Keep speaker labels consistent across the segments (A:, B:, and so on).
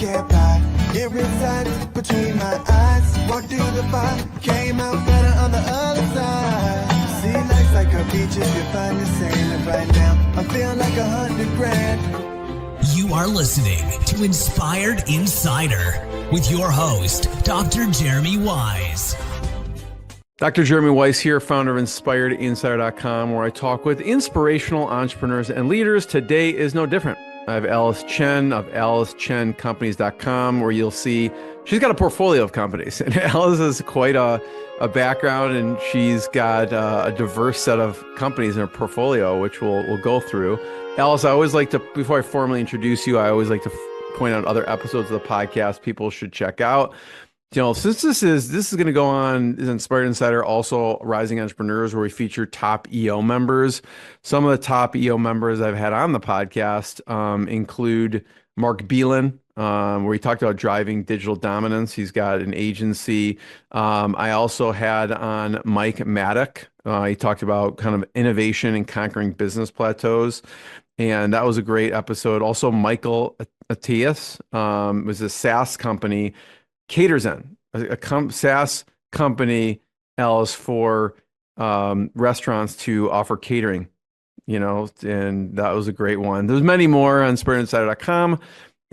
A: can't buy. It resides between my eyes. Walked through the fire, came out better on the other side. See, life's like a beach if you're fun to sailing right now. I'm feeling like 100 grand.
B: You are listening to Inspired Insider with your host, Dr. Jeremy Weisz.
C: Dr. Jeremy Weisz here, founder of InspiredInsider.com, where I talk with inspirational entrepreneurs and leaders. Today is no different. I have Alice Chen of AliceChenCompanies.com, where you'll see she's got a portfolio of companies. And Alice has quite a background, and she's got a diverse set of companies in her portfolio, which we'll go through. Alice, I always like to, before I formally introduce you, I always like to point out other episodes of the podcast people should check out. You know, since this is going to go on is Inspired Insider, also Rising Entrepreneurs, where we feature top EO members. Some of the top EO members I've had on the podcast include Mark Beelan, where he talked about driving digital dominance. He's got an agency. I also had on Mike Maddock. He talked about kind of innovation and conquering business plateaus. And that was a great episode. Also, Michael Attias was a SaaS company, CaterZen, a SaaS company, Alice, for restaurants to offer catering, you know, and that was a great one. There's many more on InspiredInsider.com,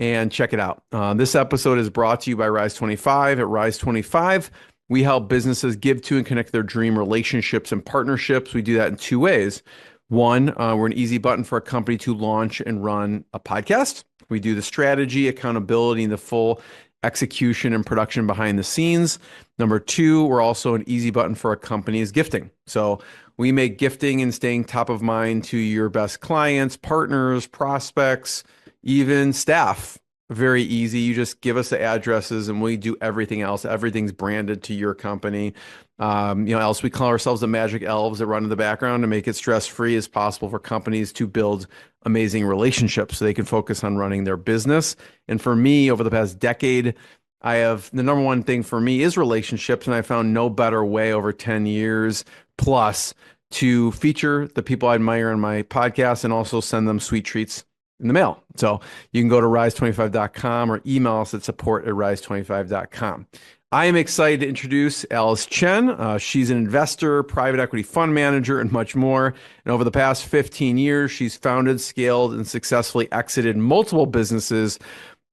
C: and check it out. This episode is brought to you by Rise25. At Rise25, we help businesses give to and connect their dream relationships and partnerships. We do that in two ways. One, we're an easy button for a company to launch and run a podcast. We do the strategy, accountability, and the full execution and production behind the scenes. Number two, we're also an easy button for a company's gifting. So we make gifting and staying top of mind to your best clients, partners, prospects, even staff very easy. You just give us the addresses and we do everything else. Everything's branded to your company. Else we call ourselves the magic elves that run in the background to make it stress-free as possible for companies to build amazing relationships so they can focus on running their business. And for me, over the past decade, the number one thing for me is relationships. And I found no better way over 10 years plus to feature the people I admire on my podcast and also send them sweet treats in the mail. So you can go to rise25.com or email us at support@rise25.com. I am excited to introduce Alice Chen. She's an investor, private equity fund manager, and much more. And over the past 15 years, she's founded, scaled, and successfully exited multiple businesses,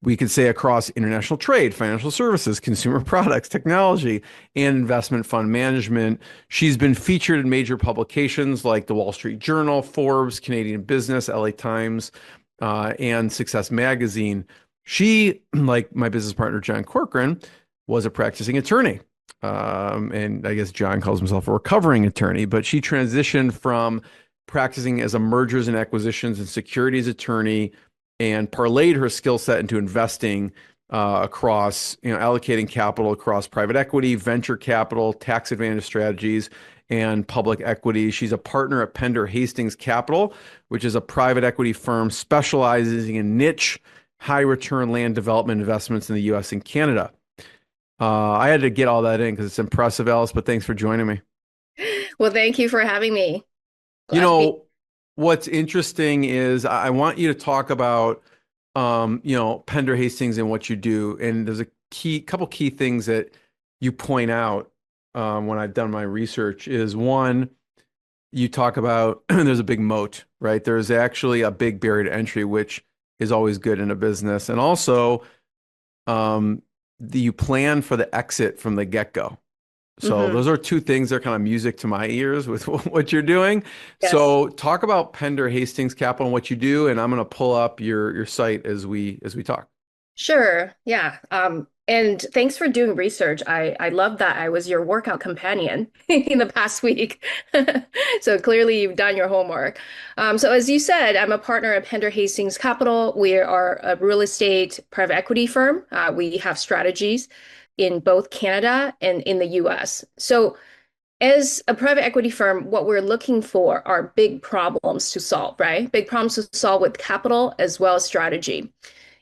C: we could say across international trade, financial services, consumer products, technology, and investment fund management. She's been featured in major publications like the Wall Street Journal, Forbes, Canadian Business, LA Times, and Success Magazine. She, like my business partner, John Corcoran, was a practicing attorney. And I guess John calls himself a recovering attorney, but she transitioned from practicing as a mergers and acquisitions and securities attorney and parlayed her skill set into investing across, allocating capital across private equity, venture capital, tax advantage strategies, and public equity. She's a partner at Pender Hastings Capital, which is a private equity firm specializing in niche, high return land development investments in the U.S. and Canada. I had to get all that in because it's impressive, Alice, but thanks for joining me.
D: Well, thank you for having me.
C: What's interesting is I want you to talk about, Pender Hastings and what you do. And there's a couple key things that you point out when I've done my research is one, you talk about there's a big moat, right? There's actually a big barrier to entry, which is always good in a business. And also, you plan for the exit from the get-go. So those are two things that are kind of music to my ears with what you're doing. Yes. So talk about Pender Hastings Capital and what you do, and I'm going to pull up your site as we talk.
D: Sure. Yeah. And thanks for doing research. I love that I was your workout companion in the past week. So clearly you've done your homework. So as you said, I'm a partner at Pender Hastings Capital. We are a real estate private equity firm. We have strategies in both Canada and in the US. So as a private equity firm, what we're looking for are big problems to solve, right? Big problems to solve with capital as well as strategy.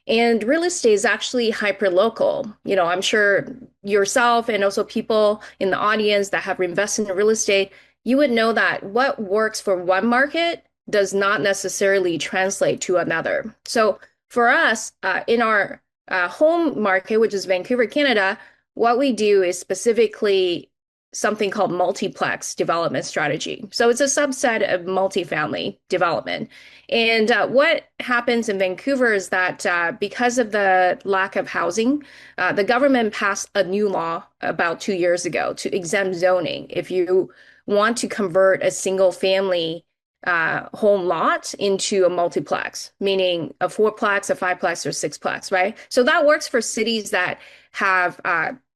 D: And real estate is actually hyper-local. I'm sure yourself and also people in the audience that have invested in real estate, you would know that what works for one market does not necessarily translate to another. So for us, in our home market, which is Vancouver, Canada, what we do is specifically something called multiplex development strategy. So it's a subset of multifamily development. And what happens in Vancouver is that because of the lack of housing, the government passed a new law about 2 years ago to exempt zoning if you want to convert a single family home lot into a multiplex, meaning a fourplex, a fiveplex, or sixplex, right? So that works for cities that have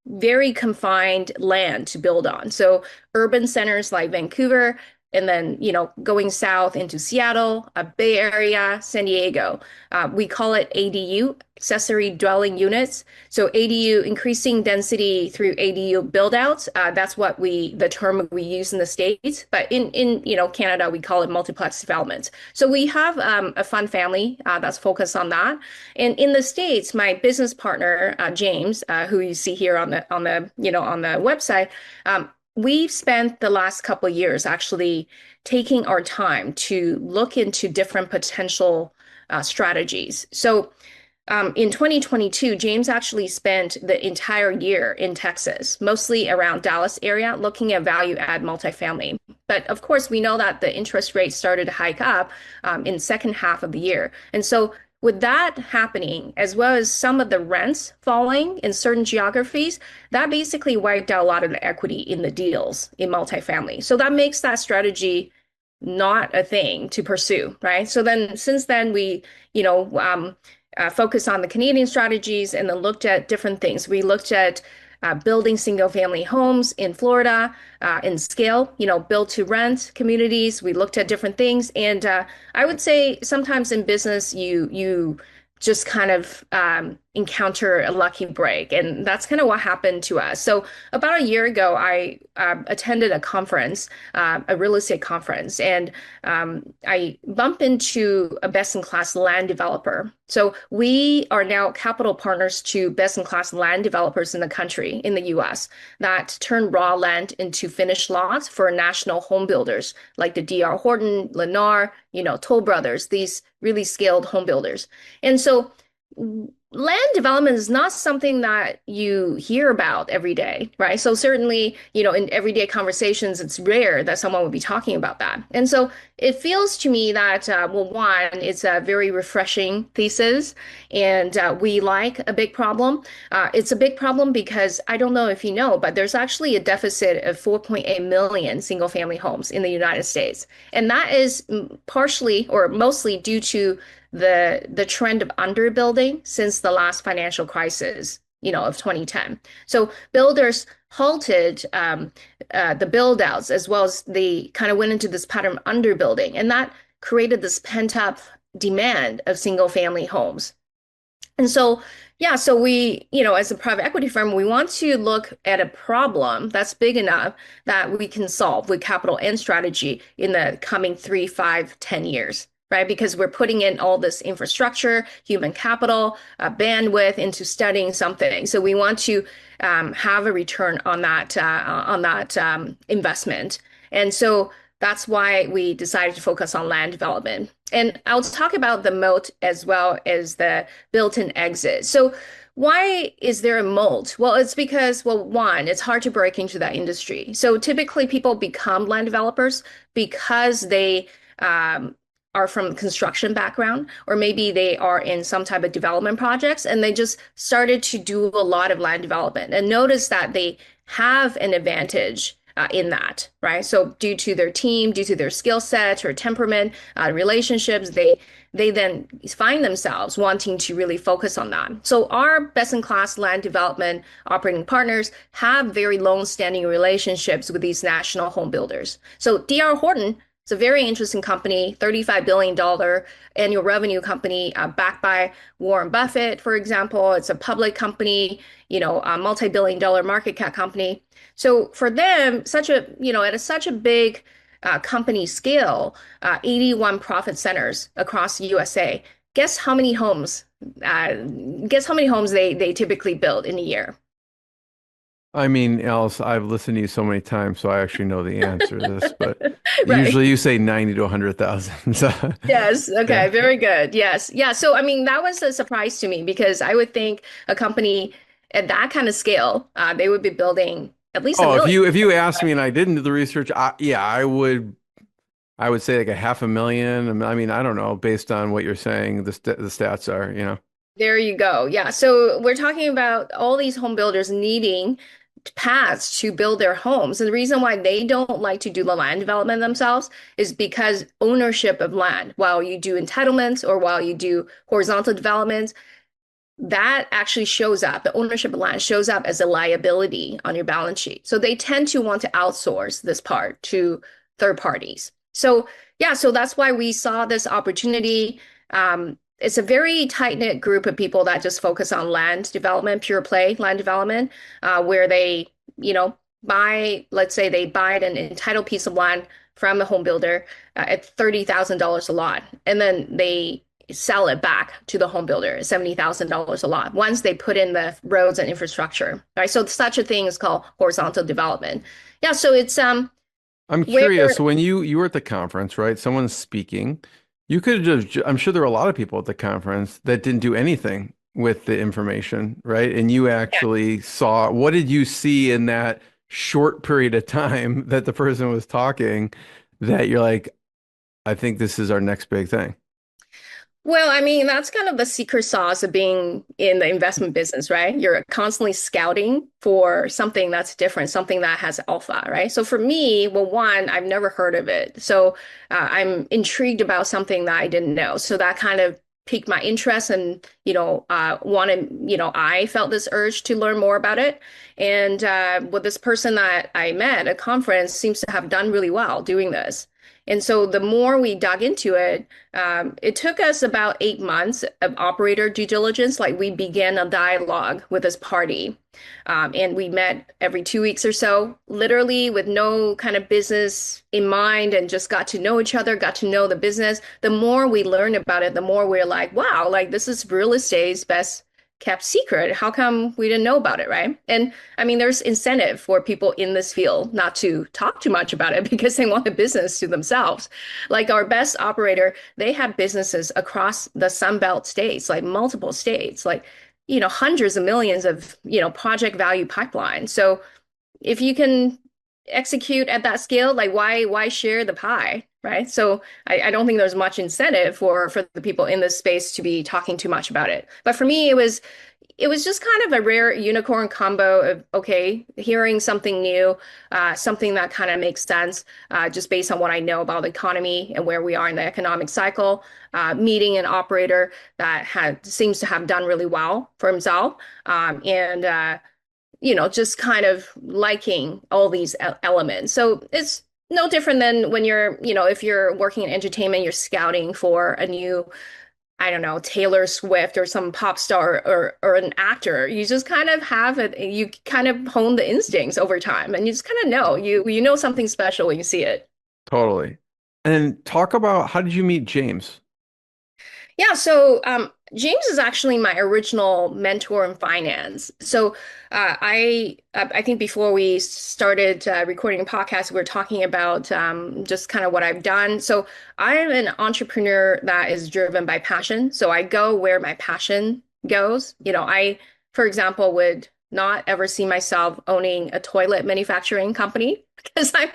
D: very confined land to build on. So urban centers like Vancouver, and then, going south into Seattle, Bay Area, San Diego. We call it ADU, accessory dwelling units. So ADU, increasing density through ADU build-outs. That's the term we use in the States. But in Canada, we call it multiplex development. So we have a fund family that's focused on that. And in the States, my business partner, James, who you see here on the website, we've spent the last couple of years actually taking our time to look into different potential strategies. So in 2022, James actually spent the entire year in Texas, mostly around Dallas area, looking at value add multifamily. But of course, we know that the interest rates started to hike up in second half of the year. And so with that happening, as well as some of the rents falling in certain geographies, that basically wiped out a lot of the equity in the deals in multifamily. So that makes that strategy not a thing to pursue, right? So then, since then, we, focused on the Canadian strategies and then looked at different things. We looked at building single family homes in Florida in scale, build to rent communities. We looked at different things. And I would say sometimes in business, you just kind of encounter a lucky break. And that's kind of what happened to us. So about a year ago, I attended a conference, a real estate conference, and I bumped into a best-in-class land developer. So we are now capital partners to best-in-class land developers in the country, in the U.S., that turn raw land into finished lots for national home builders like the D.R. Horton, Lennar, Toll Brothers, these really scaled home builders. And so land development is not something that you hear about every day, right? So certainly, in everyday conversations, it's rare that someone would be talking about that. And so it feels to me that, one, it's a very refreshing thesis, and we like a big problem. It's a big problem because I don't know if you know, but there's actually a deficit of 4.8 million single family homes in the United States. And that is partially or mostly due to the trend of underbuilding since the last financial crisis, of 2010. So builders halted the build outs, as well as they kind of went into this pattern of underbuilding, and that created this pent up demand of single family homes. And so, so we, as a private equity firm, we want to look at a problem that's big enough that we can solve with capital and strategy in the coming 3, 5, 10 years. Right? Because we're putting in all this infrastructure, human capital, bandwidth into studying something. So we want to have a return on that investment. And so that's why we decided to focus on land development. And I'll talk about the moat as well as the built-in exit. So why is there a moat? Well, it's because, one, it's hard to break into that industry. So typically people become land developers because they are from construction background, or maybe they are in some type of development projects, and they just started to do a lot of land development and notice that they have an advantage in that, right? So due to their team, due to their skill set or temperament, relationships, they then find themselves wanting to really focus on that. So our best-in-class land development operating partners have very long-standing relationships with these national home builders. So D.R. Horton, it's a very interesting company, $35 billion annual revenue company, backed by Warren Buffett, for example. It's a public company, a multi-billion-dollar market cap company. So for them, at such a big company scale, 81 profit centers across the USA. Guess how many homes they typically build in a year?
C: I mean, Alice, I've listened to you so many times, so I actually know the answer to this, but
D: Right.
C: usually you say 90 to 100,000. So,
D: Yes. Okay.
C: yeah.
D: Very good. Yes. Yeah. So, I mean, that was a surprise to me because I would think a company at that kind of scale, they would be building at least a
C: Oh, if
D: million.
C: you asked me and I didn't do the research, yeah, I would say like a half a million. I mean, I don't know, based on what you're saying, the stats are, you know.
D: There you go. Yeah. So we're talking about all these home builders needing paths to build their homes. And the reason why they don't like to do the land development themselves is because ownership of land, while you do entitlements or while you do horizontal developments, that actually shows up, the ownership of land shows up as a liability on your balance sheet. So they tend to want to outsource this part to third parties. So yeah, so that's why we saw this opportunity. It's a very tight-knit group of people that just focus on land development, pure play land development, where they, buy, let's say they buy an entitled piece of land from a home builder at $30,000 a lot, and then they sell it back to the home builder at $70,000 a lot once they put in the roads and infrastructure, right? So such a thing is called horizontal development. Yeah, so it's
C: I'm
D: where
C: curious, when you were at the conference, right? Someone's speaking. You could have I'm sure there were a lot of people at the conference that didn't do anything with the information, right? And you actually saw, what did you see in that short period of time that the person was talking that you're like, I think this is our next big thing?
D: Well, I mean, that's kind of the secret sauce of being in the investment business, right? You're constantly scouting for something that's different, something that has alpha, right? So for me, well, one, I've never heard of it. So I'm intrigued about something that I didn't know. So that kind of piqued my interest and, I felt this urge to learn more about it. And with this person that I met at a conference seems to have done really well doing this. And so the more we dug into it, it took us about 8 months of operator due diligence. Like we began a dialogue with this party. And we met every 2 weeks or so, literally with no kind of business in mind and just got to know each other, got to know the business. The more we learned about it, the more we're like, wow, like this is real estate's best kept secret. How come we didn't know about it, right? And I mean, there's incentive for people in this field not to talk too much about it because they want the business to themselves. Like our best operator, they have businesses across the Sun Belt states, like multiple states, like, hundreds of millions of, project value pipeline. So if you can execute at that scale, like why share the pie, right? So I don't think there's much incentive for the people in this space to be talking too much about it. But for me, it was just kind of a rare unicorn combo of, okay, hearing something new, something that kind of makes sense, just based on what I know about the economy and where we are in the economic cycle, meeting an operator that seems to have done really well for himself, and just kind of liking all these elements. So it's no different than when if you're working in entertainment, you're scouting for a new, I don't know, Taylor Swift or some pop star or an actor. You just kind of have it, you kind of hone the instincts over time and you just kind of know you know something special when you see it.
C: Totally. And talk about, how did you meet James?
D: Yeah, so James is actually my original mentor in finance. So I think before we started recording a podcast, we were talking about just kind of what I've done. So I'm an entrepreneur that is driven by passion. So I go where my passion goes. For example, would not ever see myself owning a toilet manufacturing company because I'm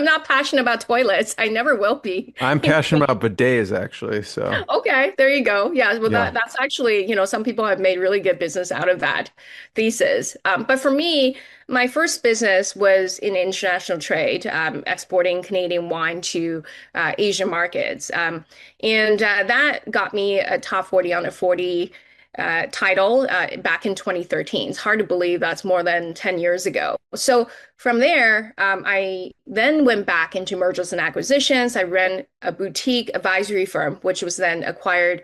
D: not passionate about toilets. I never will be.
C: I'm passionate about bidets, actually. So,
D: Okay, there you go. Yeah, well,
C: yeah.
D: that's actually, some people have made really good business out of that thesis. But for me, my first business was in international trade, exporting Canadian wine to Asian markets. And that got me a top 40 under 40 title back in 2013. It's hard to believe that's more than 10 years ago. So from there, I then went back into mergers and acquisitions. I ran a boutique advisory firm, which was then acquired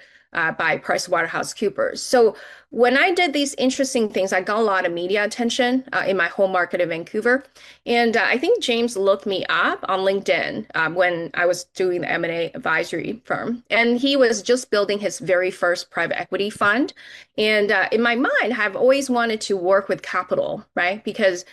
D: by PricewaterhouseCoopers. So when I did these interesting things, I got a lot of media attention in my home market of Vancouver. And I think James looked me up on LinkedIn when I was doing the M&A advisory firm. And he was just building his very first private equity fund. And in my mind, I've always wanted to work with capital, right? Because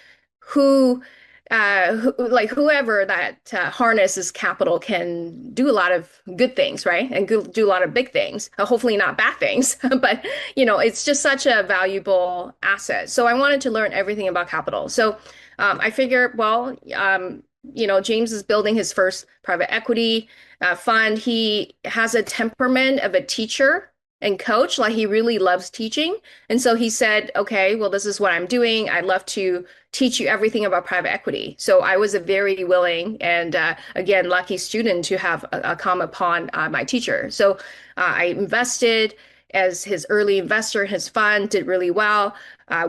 D: like whoever that harnesses capital can do a lot of good things, right? And do a lot of big things, hopefully not bad things, but it's just such a valuable asset. So I wanted to learn everything about capital. So I figured, well, James is building his first private equity fund. He has a temperament of a teacher and coach, like he really loves teaching. And so he said, okay, well, this is what I'm doing. I'd love to teach you everything about private equity. So I was a very willing and again, lucky student to have come upon my teacher. So I invested as his early investor in his fund, did really well,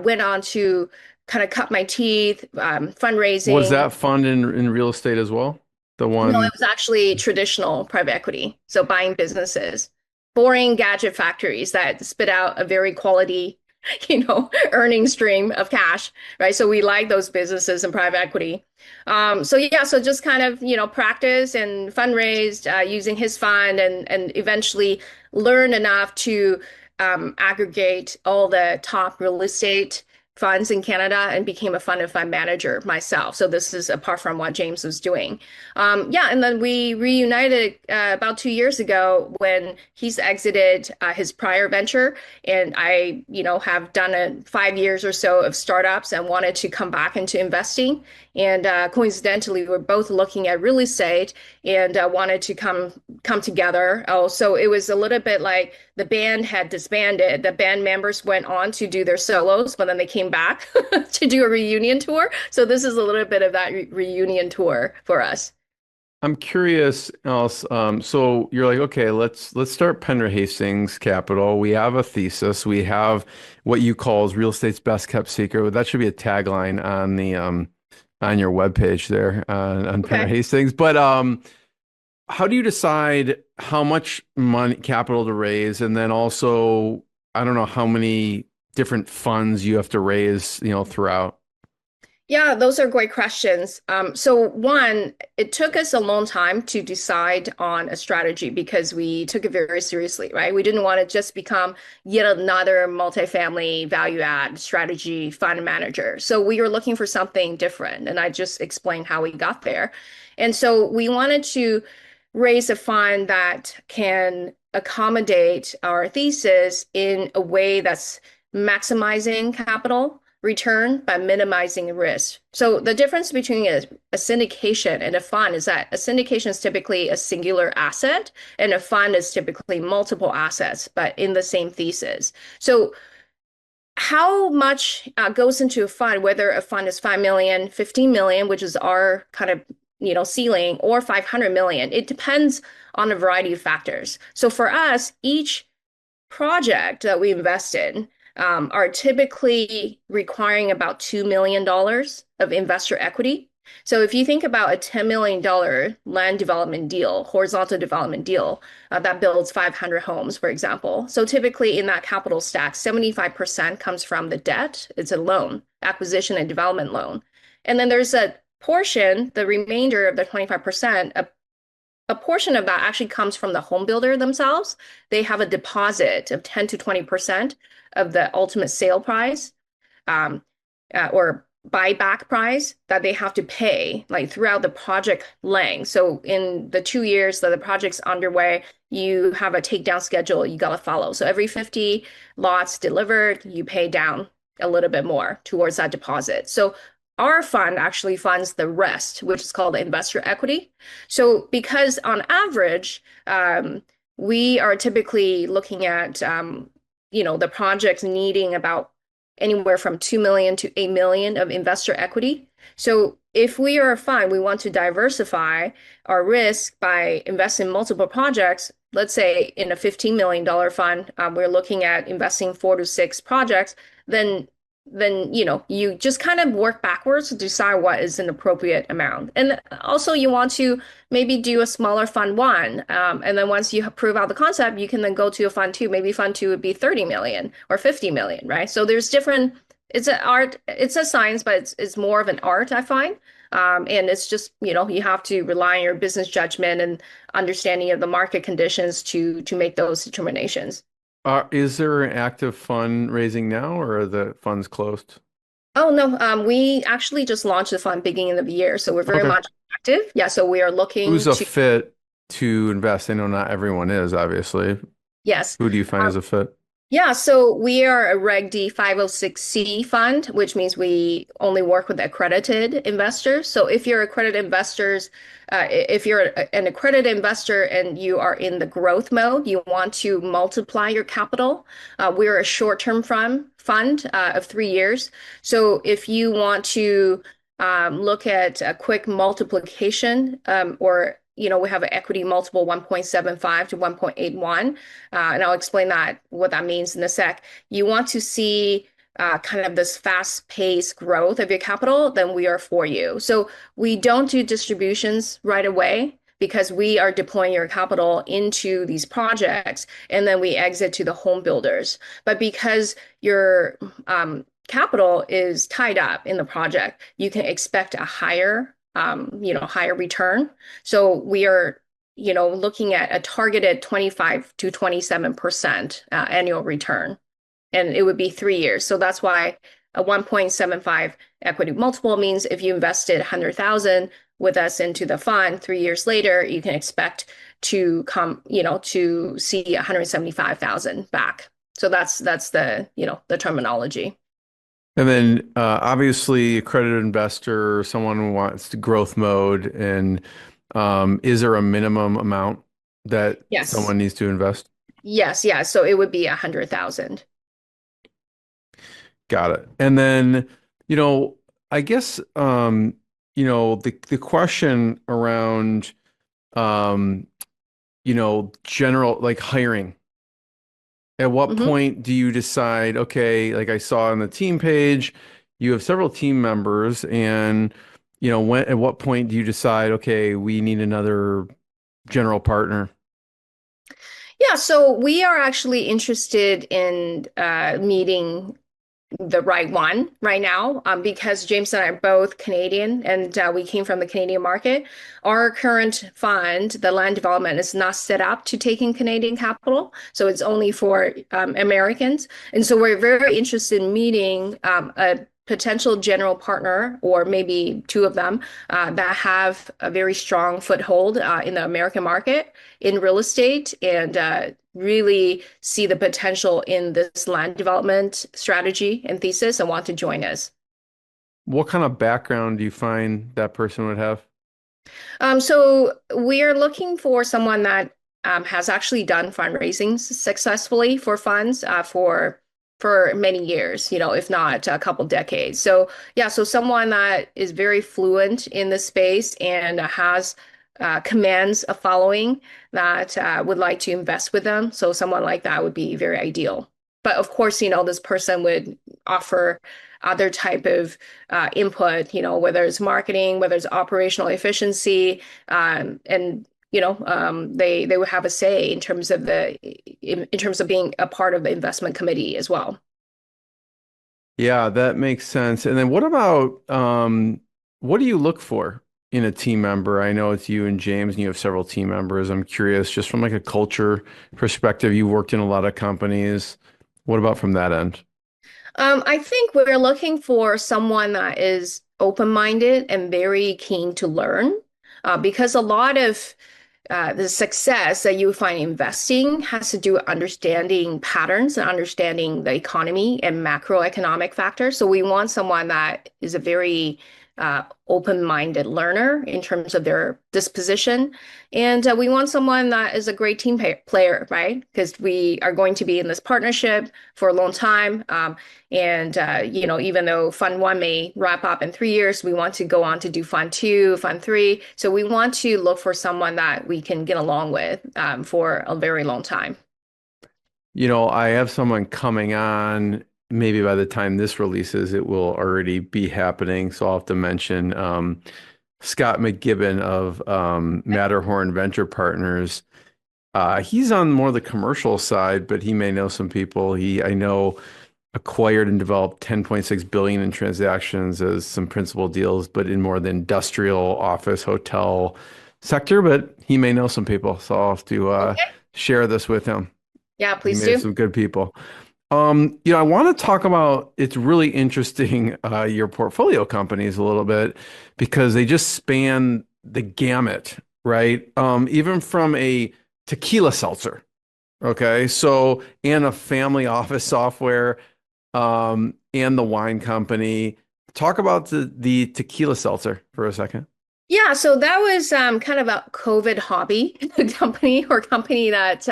D: went on to kind of cut my teeth, fundraising.
C: Was that fund in real estate as well? The one?
D: No, it was actually traditional private equity. So buying businesses, boring gadget factories that spit out a very quality, earning stream of cash, right? So we like those businesses in private equity. So just kind of, practice and fundraised using his fund and eventually learn enough to aggregate all the top real estate funds in Canada and became a fund of fund manager myself. So this is apart from what James was doing. And then we reunited about 2 years ago when he's exited his prior venture. And I, have done 5 years or so of startups and wanted to come back into investing. And coincidentally, we're both looking at real estate and wanted to come together. Oh, so it was a little bit like the band had disbanded. The band members went on to do their solos, but then they came back to do a reunion tour. So this is a little bit of that reunion tour for us.
C: I'm curious, Alice. So you're like, okay, let's start Pender Hastings Capital. We have a thesis. We have what you call is real estate's best kept secret. That should be a tagline on the on your webpage there on Pender Hastings. But how do you decide how much money capital to raise, and then also I don't know how many different funds you have to raise, throughout?
D: Yeah, those are great questions. So one, it took us a long time to decide on a strategy because we took it very seriously, right? We didn't want to just become yet another multifamily value add strategy fund manager. So we were looking for something different. And I just explained how we got there. And so we wanted to raise a fund that can accommodate our thesis in a way that's maximizing capital return by minimizing risk. So the difference between a syndication and a fund is that a syndication is typically a singular asset and a fund is typically multiple assets, but in the same thesis. So how much goes into a fund, whether a fund is 5 million, 15 million, which is our kind of ceiling, or 500 million, it depends on a variety of factors. So for us, each project that we invest in are typically requiring about $2 million of investor equity. So if you think about a $10 million land development deal, horizontal development deal, that builds 500 homes, for example. So typically in that capital stack, 75% comes from the debt. It's a loan, acquisition and development loan. And then there's a portion, the remainder of the 25%, a portion of that actually comes from the home builder themselves. They have a deposit of 10 to 20% of the ultimate sale price or buyback price that they have to pay like throughout the project length. So in the 2 years that the project's underway, you have a takedown schedule you got to follow. So every 50 lots delivered, you pay down a little bit more towards that deposit. So our fund actually funds the rest, which is called investor equity. So because on average, we are typically looking at, the projects needing about anywhere from 2 million to 8 million of investor equity. So if we are a fund, we want to diversify our risk by investing in multiple projects. Let's say in a $15 million fund, we're looking at investing 4 to 6 projects, then then you just kind of work backwards to decide what is an appropriate amount. And also you want to maybe do a smaller fund one. And then once you prove out the concept, you can then go to a fund two. Maybe fund two would be 30 million or 50 million, right? So there's different, it's an art, it's a science, but it's more of an art, I find. And it's just, you have to rely on your business judgment and understanding of the market conditions to make those determinations.
C: Is there an active fundraising now, or are the funds closed?
D: Oh no, we actually just launched the fund beginning of the year, so we're very
C: Okay.
D: much active. Yeah, so we are
C: Who's
D: looking
C: a
D: to,
C: fit to invest? I know not everyone is, obviously.
D: yes.
C: Who do you find as a fit?
D: Yeah, so we are a Reg D 506C fund, which means we only work with accredited investors. So if you're accredited investors, if you're an accredited investor and you are in the growth mode, you want to multiply your capital. We're a short-term fund of 3 years. So if you want to look at a quick multiplication, or we have an equity multiple 1.75 to 1.81. And I'll explain what that means in a sec. You want to see kind of this fast-paced growth of your capital, then we are for you. So we don't do distributions right away because we are deploying your capital into these projects and then we exit to the home builders. But because your capital is tied up in the project, you can expect a higher return. So we are, looking at a targeted 25 to 27% annual return, and it would be 3 years. So that's why a 1.75 equity multiple means if you invested 100,000 with us into the fund, 3 years later, you can expect to to see 175,000 back. So that's the terminology.
C: And then obviously accredited investor, someone who wants to growth mode, and is there a minimum amount that
D: Yes.
C: someone needs to invest?
D: Yes, yeah. So it would be 100,000.
C: Got it. And then, I guess the question around um, general like hiring. At what
D: Mhm.
C: point do you decide, okay, like I saw on the team page, you have several team members, and at what point do you decide, okay, we need another general partner?
D: Yeah, so we are actually interested in meeting the right one right now, because James and I are both Canadian and we came from the Canadian market. Our current fund, the land development, is not set up to take in Canadian capital. So it's only for Americans. And so we're very interested in meeting a potential general partner or maybe two of them that have a very strong foothold in the American market in real estate and really see the potential in this land development strategy and thesis and want to join us.
C: What kind of background do you find that person would have?
D: So we are looking for someone that has actually done fundraising successfully for funds for many years, if not a couple decades. So yeah, so someone that is very fluent in the space and has commands a following that would like to invest with them. So someone like that would be very ideal. But of course, this person would offer other type of input, whether it's marketing, whether it's operational efficiency, and they would have a say in terms of in terms of being a part of the investment committee as well.
C: Yeah, that makes sense. And then what about what do you look for in a team member? I know it's you and James, and you have several team members. I'm curious, just from like a culture perspective, you worked in a lot of companies. What about from that end?
D: I think we're looking for someone that is open-minded and very keen to learn, because a lot of the success that you find investing has to do with understanding patterns and understanding the economy and macroeconomic factors. So we want someone that is a very open-minded learner in terms of their disposition. And we want someone that is a great team player, right? Because we are going to be in this partnership for a long time. And even though Fund One may wrap up in 3 years, we want to go on to do Fund Two, Fund Three. So we want to look for someone that we can get along with for a very long time.
C: I have someone coming on maybe by the time this releases, it will already be happening. So I'll have to mention Scott McGibbon of Matterhorn Venture Partners. He's on more the commercial side, but he may know some people. I know, acquired and developed 10.6 billion in transactions as some principal deals, but in more the industrial, office, hotel sector. But he may know some people, so I'll have to
D: Okay.
C: share this with him.
D: Yeah,
C: He
D: please
C: may have
D: do.
C: some good people. I want to talk about, it's really interesting, your portfolio companies a little bit because they just span the gamut, right? Even from a tequila seltzer, okay? So, and a family office software, and the wine company. Talk about the tequila seltzer for a second.
D: Yeah, so that was kind of a COVID hobby company that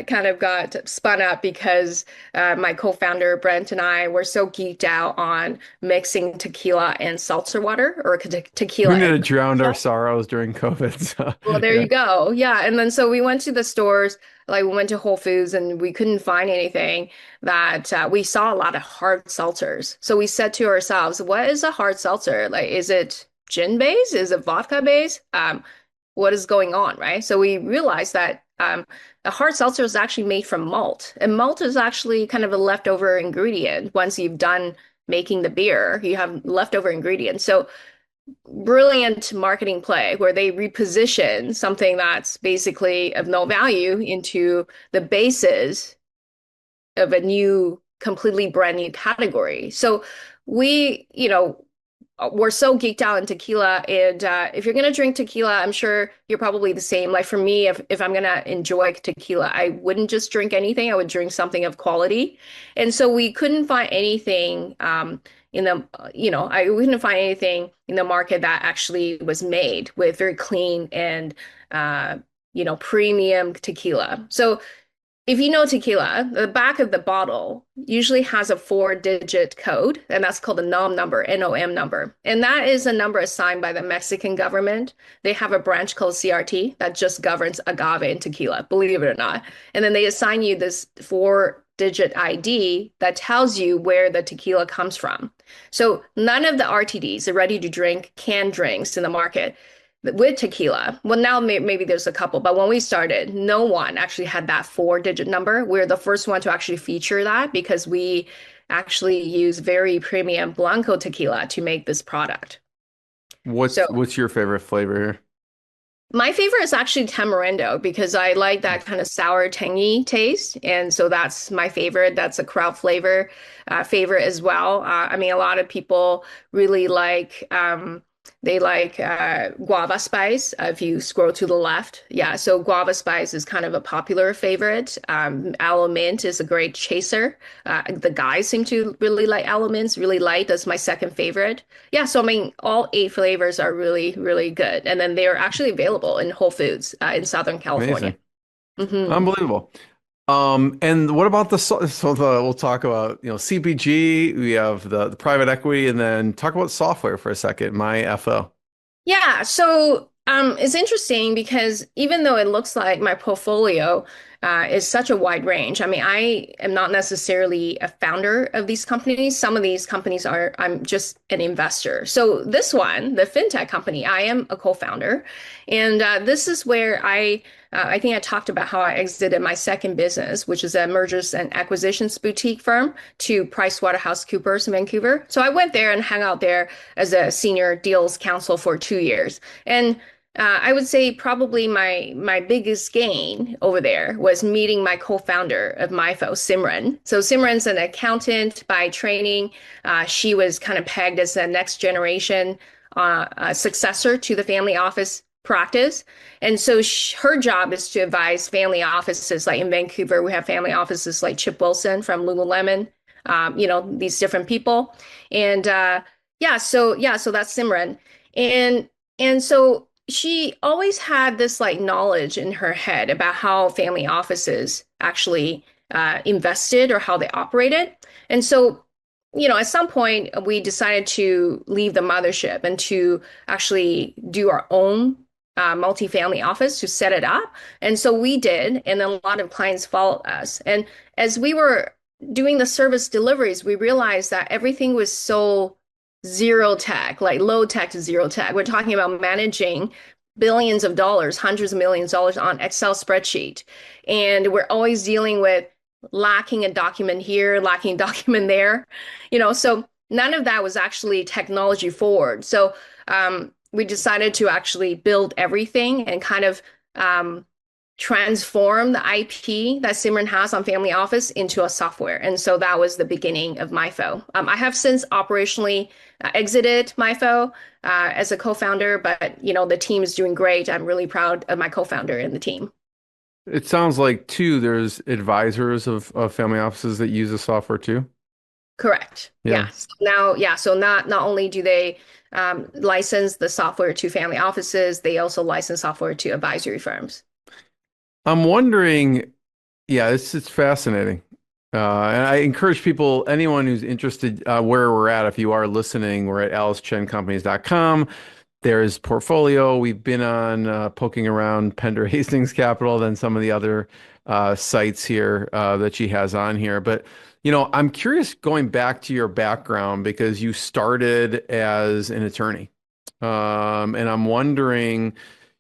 D: kind of got spun up because my co-founder Brent and I were so geeked out on mixing tequila and seltzer water or
C: We
D: tequila
C: need
D: and
C: to drown our
D: kombucha.
C: sorrows during COVID. So,
D: Well, there
C: yeah.
D: you go. Yeah, and then so we went to the stores, like we went to Whole Foods, and we couldn't find anything that we saw a lot of hard seltzers. So we said to ourselves, what is a hard seltzer? Like, is it gin based? Is it vodka based? What is going on, right? So we realized that a hard seltzer is actually made from malt, and malt is actually kind of a leftover ingredient. Once you've done making the beer, you have leftover ingredients. So brilliant marketing play where they reposition something that's basically of no value into the basis of a new, completely brand new category. So we're so geeked out in tequila. And if you're going to drink tequila, I'm sure you're probably the same. Like for me, if I'm going to enjoy tequila, I wouldn't just drink anything. I would drink something of quality. And so we couldn't find anything we couldn't find anything in the market that actually was made with very clean and, premium tequila. So if you know tequila, the back of the bottle usually has a four-digit code, and that's called a NOM number, NOM number. And that is a number assigned by the Mexican government. They have a branch called CRT that just governs agave and tequila, believe it or not. And then they assign you this four-digit ID that tells you where the tequila comes from. So none of the RTDs, the ready-to-drink canned drinks in the market, with tequila. Well, now maybe there's a couple, but when we started, no one actually had that four-digit number. We're the first one to actually feature that because we actually use very premium Blanco tequila to make this product. So
C: What's your favorite flavor here?
D: my favorite is actually tamarindo because I like that kind of sour, tangy taste. And so that's my favorite. That's a crowd flavor favorite as well. I mean, a lot of people really like guava spice. If you scroll to the left, yeah. So guava spice is kind of a popular favorite. Aloe mint is a great chaser. The guys seem to really like aloe mints. Really light. That's my second favorite. Yeah. So I mean, all eight flavors are really, really good, and then they are actually available in Whole Foods in Southern California.
C: Amazing.
D: Hmm.
C: Unbelievable. And what about we'll talk about, CPG, we have the private equity, and then talk about software for a second, my FO.
D: Yeah, so it's interesting because even though it looks like my portfolio is such a wide range, I mean, I am not necessarily a founder of these companies. Some of these companies I'm just an investor. So this one, the fintech company, I am a co-founder, and this is where I think I talked about how I exited my second business, which is a mergers and acquisitions boutique firm, to PricewaterhouseCoopers in Vancouver. So I went there and hung out there as a senior deals counsel for 2 years. And I would say probably my biggest gain over there was meeting my co-founder of MyFo, Simran. So Simran's an accountant by training. She was kind of pegged as the next generation successor to the family office practice. And so her job is to advise family offices. Like in Vancouver, we have family offices like Chip Wilson from Lululemon, these different people. And so that's Simran. And so she always had this like knowledge in her head about how family offices actually invested or how they operated. And so, at some point we decided to leave the mothership and to actually do our own multifamily office to set it up. And so we did, and then a lot of clients followed us. And as we were doing the service deliveries, we realized that everything was so zero tech, like low tech to zero tech. We're talking about managing billions of dollars, hundreds of millions of dollars on Excel spreadsheet. And we're always dealing with lacking a document here, lacking a document there, so none of that was actually technology forward. So we decided to actually build everything and kind of transform the IP that Simran has on Family Office into a software. And so that was the beginning of MyFo. I have since operationally exited MyFo as a co-founder, but the team is doing great. I'm really proud of my co-founder and the team.
C: It sounds like too, there's advisors of family offices that use the software too.
D: Correct.
C: Yeah.
D: So not only do they license the software to family offices, they also license software to advisory firms.
C: I'm wondering, yeah, it's fascinating. And I encourage people, anyone who's interested, where we're at, if you are listening, we're at AliceChenCompanies.com. There's portfolio. We've been on poking around Pender Hastings Capital, then some of the other sites here that she has on here. But, I'm curious going back to your background because you started as an attorney. And I'm wondering,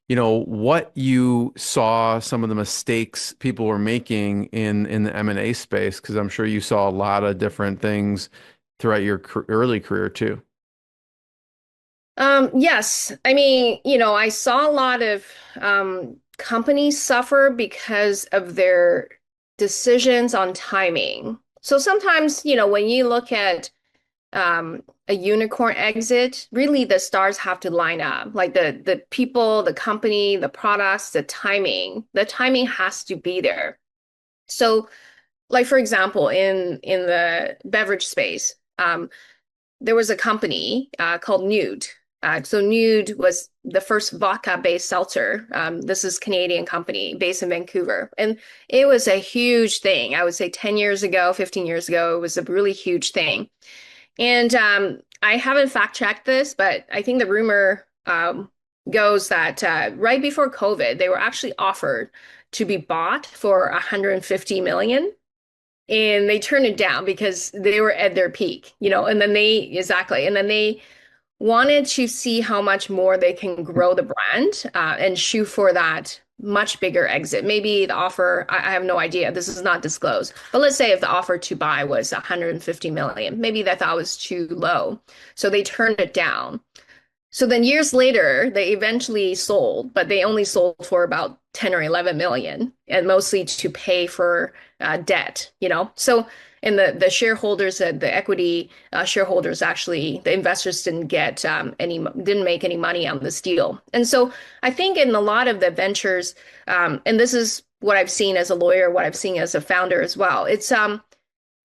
C: what you saw some of the mistakes people were making in the M&A space, because I'm sure you saw a lot of different things throughout your early career too.
D: Yes. I mean, I saw a lot of companies suffer because of their decisions on timing. So sometimes, when you look at a unicorn exit, really the stars have to line up. Like the people, the company, the products, the timing. The timing has to be there. So, like for example, in the beverage space, there was a company called Nude. So Nude was the first vodka-based seltzer. This is a Canadian company based in Vancouver. And it was a huge thing. I would say 10 years ago, 15 years ago, it was a really huge thing. And I haven't fact-checked this, but I think the rumor goes that right before COVID, they were actually offered to be bought for 150 million. And they turned it down because they were at their peak, and then they wanted to see how much more they can grow the brand and shoot for that much bigger exit. Maybe the offer, I have no idea. This is not disclosed. But let's say if the offer to buy was 150 million, maybe they thought was too low. So they turned it down. So then years later, they eventually sold, but they only sold for about 10 or 11 million, and mostly to pay for debt, So, and the shareholders, the equity shareholders, actually, the investors didn't make any money on this deal. And so I think in a lot of the ventures, and this is what I've seen as a lawyer, what I've seen as a founder as well. It's, well,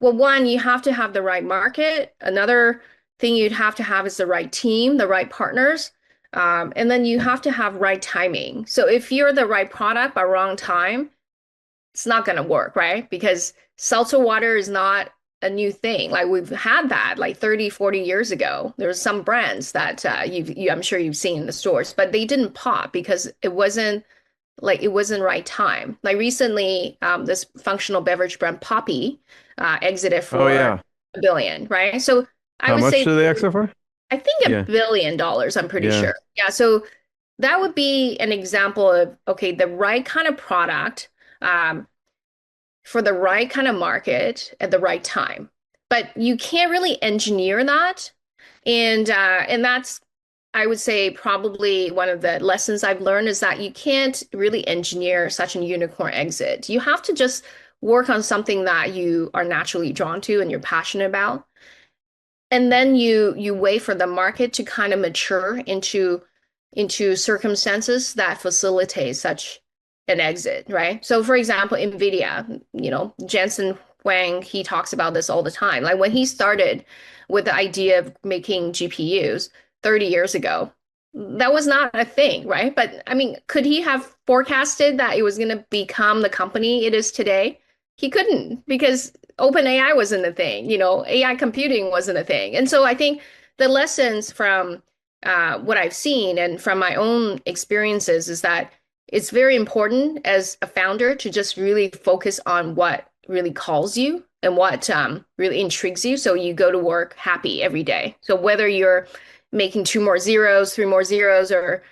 D: one, you have to have the right market. Another thing you'd have to have is the right team, the right partners. And then you have to have right timing. So if you're the right product but wrong time, it's not going to work, right? Because seltzer water is not a new thing. Like we've had that like 30, 40 years ago. There's some brands that I'm sure you've seen in the stores, but they didn't pop because it wasn't right time. Like recently, this functional beverage brand Poppy exited for $1 billion, right? So I would say,
C: how much do they exit for?
D: I think $1 billion, I'm pretty sure. Yeah. So that would be an example of, okay, the right kind of product for the right kind of market at the right time. But you can't really engineer that. And that's, I would say, probably one of the lessons I've learned is that you can't really engineer such a unicorn exit. You have to just work on something that you are naturally drawn to and you're passionate about. And then you wait for the market to kind of mature into circumstances that facilitate such an exit, right? So for example, NVIDIA, Jensen Huang, he talks about this all the time. Like when he started with the idea of making GPUs 30 years ago, that was not a thing, right? But I mean, could he have forecasted that it was going to become the company it is today? He couldn't, because OpenAI wasn't a thing, AI computing wasn't a thing. And so I think the lessons from what I've seen and from my own experiences is that it's very important as a founder to just really focus on what really calls you and what really intrigues you. So you go to work happy every day. So whether you're making two more zeros, three more zeros, or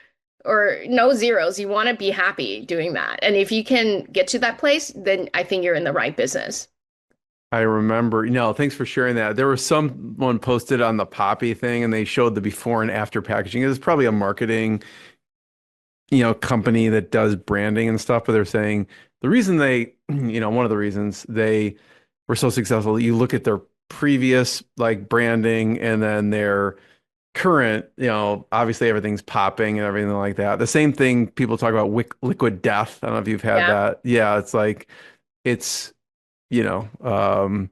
D: no zeros, you want to be happy doing that. And if you can get to that place, then I think you're in the right business.
C: I remember, thanks for sharing that. There was someone posted on the Poppy thing and they showed the before and after packaging. It was probably a marketing, company that does branding and stuff, but they're saying the reason they, one of the reasons they were so successful, you look at their previous like branding and then their current, obviously everything's popping and everything like that. The same thing people talk about liquid death. I don't know if you've had
D: Yeah.
C: that. Yeah, it's like it's, you know, um,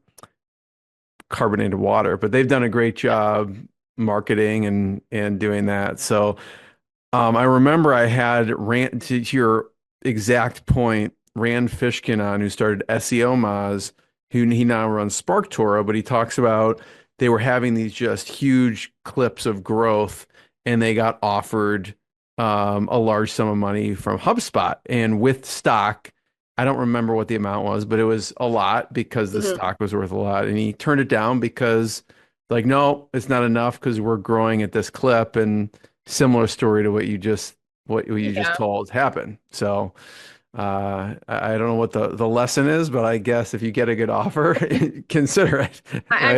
C: carbonated water, but they've done a great job marketing and doing that. So I remember I had to your exact point, Rand Fishkin on, who started SEO Moz, who he now runs SparkToro, but he talks about they were having these just huge clips of growth and they got offered a large sum of money from HubSpot. And with stock, I don't remember what the amount was, but it was a lot because the
D: Mhm.
C: stock was worth a lot. And he turned it down because, like, no, it's not enough because we're growing at this clip. And similar story to what you just
D: Yeah.
C: told happened. So I don't know what the lesson is, but I guess if you get a good offer, consider it,
D: I
C: right?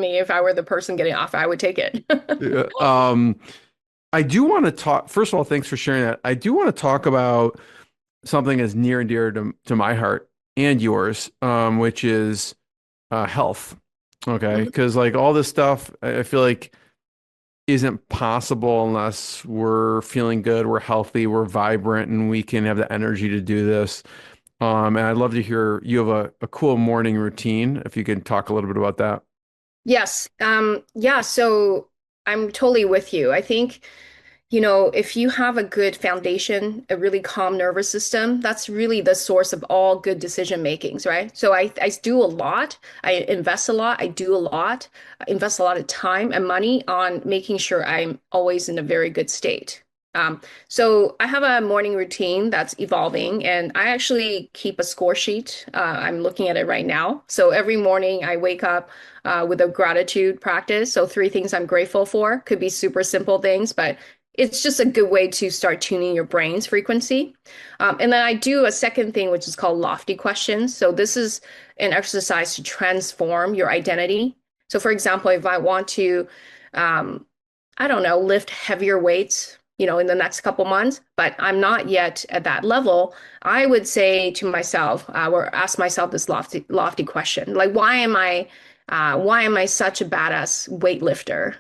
D: mean, if I were the person getting off, I would take it.
C: Yeah. I do want to talk. First of all, thanks for sharing that. I do want to talk about something as near and dear to my heart and yours, which is health. Okay,
D: Mhm.
C: because like all this stuff, I feel like isn't possible unless we're feeling good, we're healthy, we're vibrant, and we can have the energy to do this. And I'd love to hear you have a cool morning routine. If you can talk a little bit about that.
D: Yes. Yeah, so I'm totally with you. I think, if you have a good foundation, a really calm nervous system, that's really the source of all good decision makings, right? So I do a lot. I invest a lot. I do a lot. I invest a lot of time and money on making sure I'm always in a very good state. So I have a morning routine that's evolving, and I actually keep a score sheet. I'm looking at it right now. So every morning I wake up with a gratitude practice. So three things I'm grateful for. Could be super simple things, but it's just a good way to start tuning your brain's frequency. And then I do a second thing, which is called lofty questions. So this is an exercise to transform your identity. So for example, if I want to, um, I don't know, lift heavier weights, in the next couple months, but I'm not yet at that level, I would say to myself, or ask myself this lofty question, like, why am I such a badass weightlifter?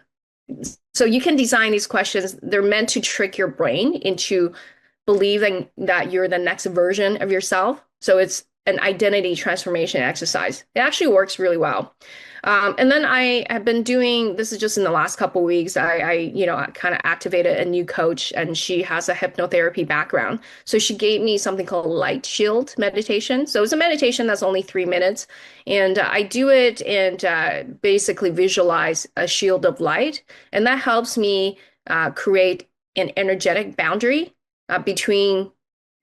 D: So you can design these questions. They're meant to trick your brain into believing that you're the next version of yourself. So it's an identity transformation exercise. It actually works really well. And then I have been doing, this is just in the last couple of weeks, I kind of activated a new coach and she has a hypnotherapy background. So she gave me something called light shield meditation. So it's a meditation that's only 3 minutes. And I do it and basically visualize a shield of light. And that helps me create an energetic boundary between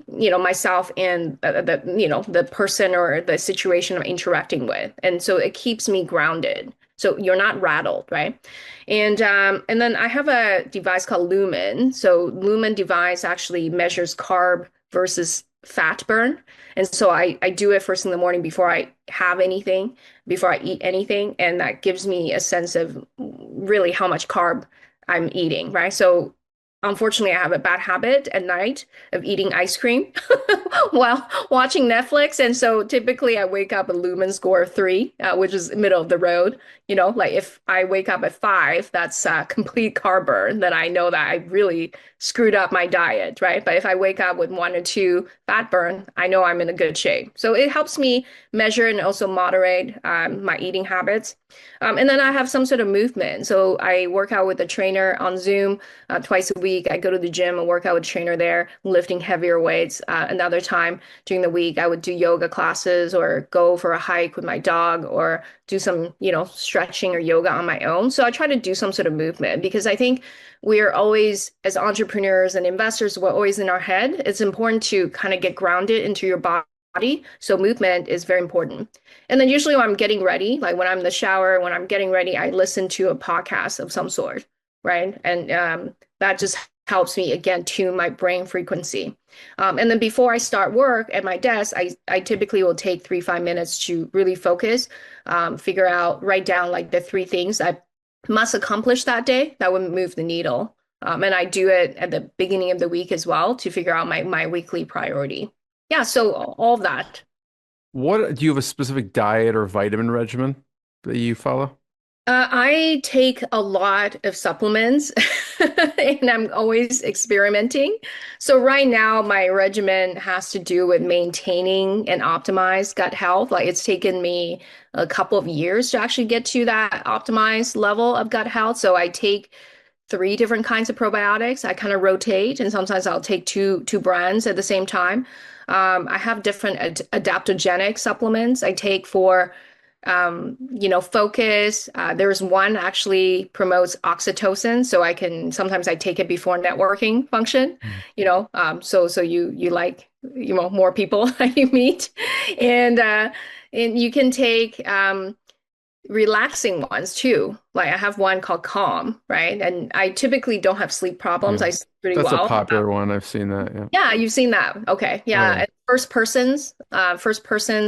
D: myself and the person or the situation I'm interacting with, and so it keeps me grounded. So you're not rattled, right? And then I have a device called Lumen. So Lumen device actually measures carb versus fat burn, and so I do it first in the morning before I have anything, before I eat anything, and that gives me a sense of really how much carb I'm eating, right? So unfortunately, I have a bad habit at night of eating ice cream while watching Netflix. And so typically I wake up a lumen score of 3, which is middle of the road. Like if I wake up at 5, that's a complete carb burn. Then I know that I really screwed up my diet, right? But if I wake up with 1 or 2 fat burn, I know I'm in a good shape. So it helps me measure and also moderate my eating habits. And then I have some sort of movement. So I work out with a trainer on Zoom twice a week. I go to the gym and work out with a trainer there, lifting heavier weights. Another time during the week, I would do yoga classes or go for a hike with my dog or do some, stretching or yoga on my own. So I try to do some sort of movement because I think we are always, as entrepreneurs and investors, we're always in our head. It's important to kind of get grounded into your body body. So movement is very important. And then usually when I'm getting ready, like when I'm in the shower, when I'm getting ready, I listen to a podcast of some sort, right? And that just helps me again tune my brain frequency. And then before I start work at my desk, I typically will take 3, 5 minutes to really focus, figure out, write down like the three things I must accomplish that day that would move the needle. And I do it at the beginning of the week as well to figure out my weekly priority. Yeah, so all of that.
C: What do you have a specific diet or vitamin regimen that you follow?
D: I take a lot of supplements and I'm always experimenting. So right now my regimen has to do with maintaining and optimize gut health. Like it's taken me a couple of years to actually get to that optimized level of gut health. So I take three different kinds of probiotics. I kind of rotate, and sometimes I'll take two brands at the same time. I have different adaptogenic supplements I take for focus. There's one actually promotes oxytocin, so I can sometimes I take it before networking function,
C: Mm.
D: so you like more people that you meet, and you can take relaxing ones too. Like I have one called Calm, right? And I typically don't have sleep problems.
C: Yeah.
D: I sleep pretty
C: That's a
D: well.
C: popular one. I've seen that. Yeah.
D: Yeah, you've seen that. Okay.
C: Oh,
D: Yeah.
C: yeah.
D: And first persons,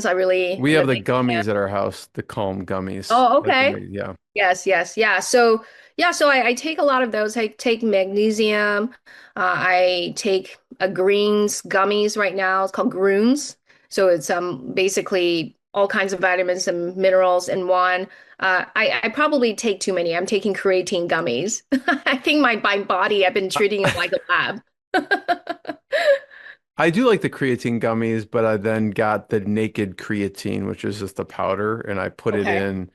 D: I really
C: We
D: am a
C: have the
D: big fan.
C: gummies at our house, the Calm gummies.
D: Oh,
C: Like,
D: okay.
C: yeah.
D: Yes, yes, yeah. So yeah, so I take a lot of those. I take magnesium. I take a greens gummies right now. It's called Groons. So it's basically all kinds of vitamins and minerals in one. I probably take too many. I'm taking creatine gummies. I think my body, I've been treating it like a lab.
C: I do like the creatine gummies, but I then got the naked creatine, which is just the powder, and I put it
D: Okay.
C: in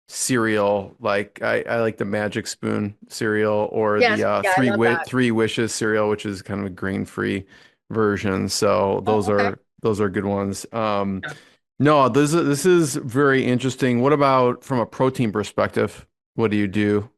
C: cereal. Like I like the Magic Spoon cereal or
D: Yes,
C: the
D: yeah, I love that.
C: Three Wishes cereal, which is kind of a grain-free version. So
D: Oh, okay.
C: those are good ones. No, this is very interesting. What about from a protein perspective? What do you do?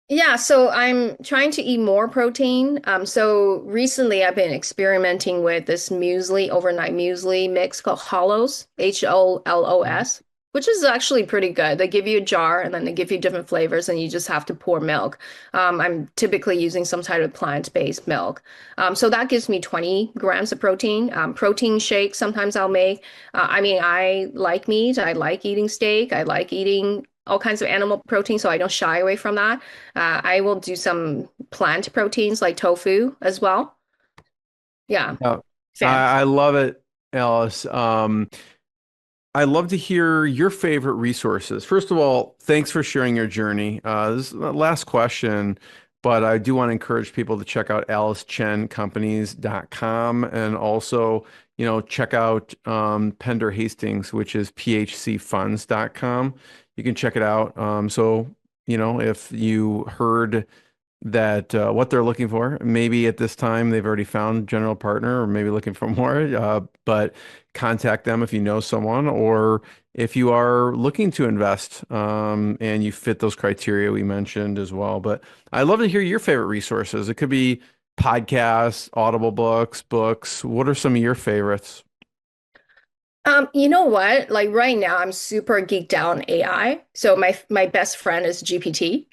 D: Yeah, so I'm trying to eat more protein. So recently I've been experimenting with this muesli, overnight muesli mix called Hollows, HOLOS, which is actually pretty good. They give you a jar and then they give you different flavors and you just have to pour milk. I'm typically using some type of plant-based milk. So that gives me 20 grams of protein. Protein shakes sometimes I'll make. I mean, I like meat. I like eating steak. I like eating all kinds of animal protein, so I don't shy away from that. I will do some plant proteins like tofu as well. Yeah,
C: Yeah,
D: fan.
C: I love it, Alice. I love to hear your favorite resources. First of all, thanks for sharing your journey. This is the last question, but I do want to encourage people to check out AliceChenCompanies.com and also, check out Pender Hastings, which is PHCfunds.com. You can check it out. If you heard that what they're looking for. Maybe at this time they've already found general partner or maybe looking for more, but contact them if you know someone or if you are looking to invest and you fit those criteria we mentioned as well. But I'd love to hear your favorite resources. It could be podcasts, Audible books. What are some of your favorites?
D: You know what? Like right now, I'm super geeked out on AI. So my best friend is GPT,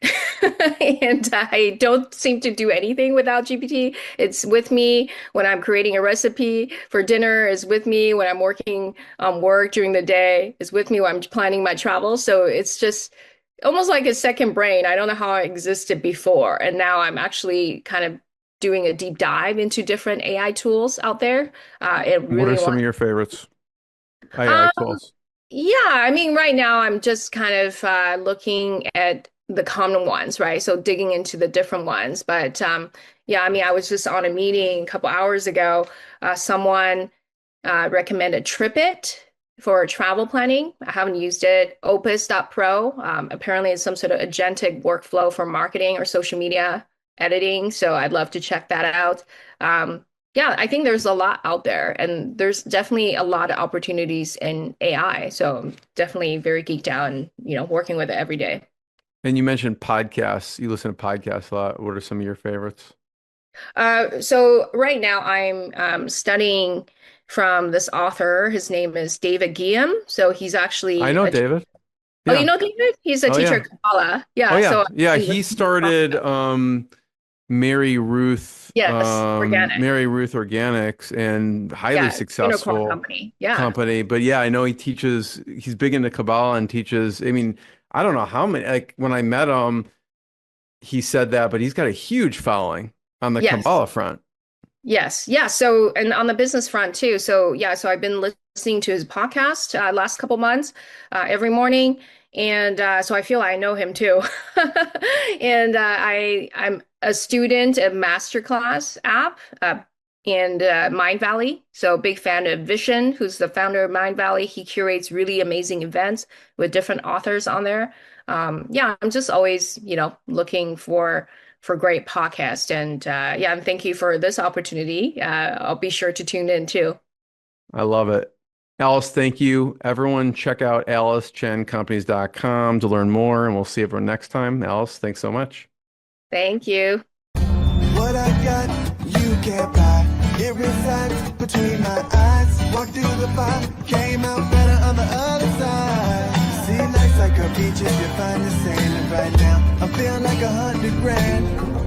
D: and I don't seem to do anything without GPT. It's with me when I'm creating a recipe for dinner. It's with me when I'm working work during the day. It's with me when I'm planning my travel. So it's just almost like a second brain. I don't know how I existed before, and now I'm actually kind of doing a deep dive into different AI tools out there. It
C: What are
D: really
C: some
D: want.
C: of your favorites? AI
D: Um,
C: tools.
D: yeah, I mean, right now I'm just kind of looking at the common ones, right? So digging into the different ones. But yeah, I mean, I was just on a meeting a couple hours ago. Someone recommended TripIt for travel planning. I haven't used it. Opus.pro. Apparently, it's some sort of agentic workflow for marketing or social media editing. So I'd love to check that out. Yeah, I think there's a lot out there, and there's definitely a lot of opportunities in AI. So I'm definitely very geeked out and working with it every day.
C: And you mentioned podcasts. You listen to podcasts a lot. What are some of your favorites?
D: So right now I'm studying from this author. His name is David Guillaume. So he's actually
C: I know David.
D: Oh,
C: Yeah.
D: you know David? He's a
C: Oh,
D: teacher
C: yeah.
D: at Kabbalah. Yeah.
C: Oh, yeah.
D: So
C: Yeah. He started Mary Ruth,
D: yes, organic.
C: Mary Ruth Organics, and highly
D: Yeah, unicorn
C: successful
D: company. Yeah.
C: company. But yeah, I know he's big into Kabbalah and teaches. I mean, I don't know how many, like when I met him, he said that, but he's got a huge following on the
D: Yes.
C: Kabbalah front.
D: Yes. Yeah. So, and on the business front too. So, yeah. So I've been listening to his podcast last couple months every morning, and so I feel I know him too. And I'm a student of Masterclass app and Mind Valley. So big fan of Vishen, who's the founder of Mind Valley. He curates really amazing events with different authors on there. Yeah, I'm just always, looking for great podcast. And yeah, and thank you for this opportunity. I'll be sure to tune in too.
C: I love it. Alice, thank you. Everyone, check out AliceChenCompanies.com to learn more, and we'll see everyone next time. Alice, thanks so much.
D: Thank you.
A: What I got, you can't buy. It resides between my eyes. Walked through the fire, came out better on the other side. See, life's like a beach if you find the sand. And right now, I'm feeling like 100 grand.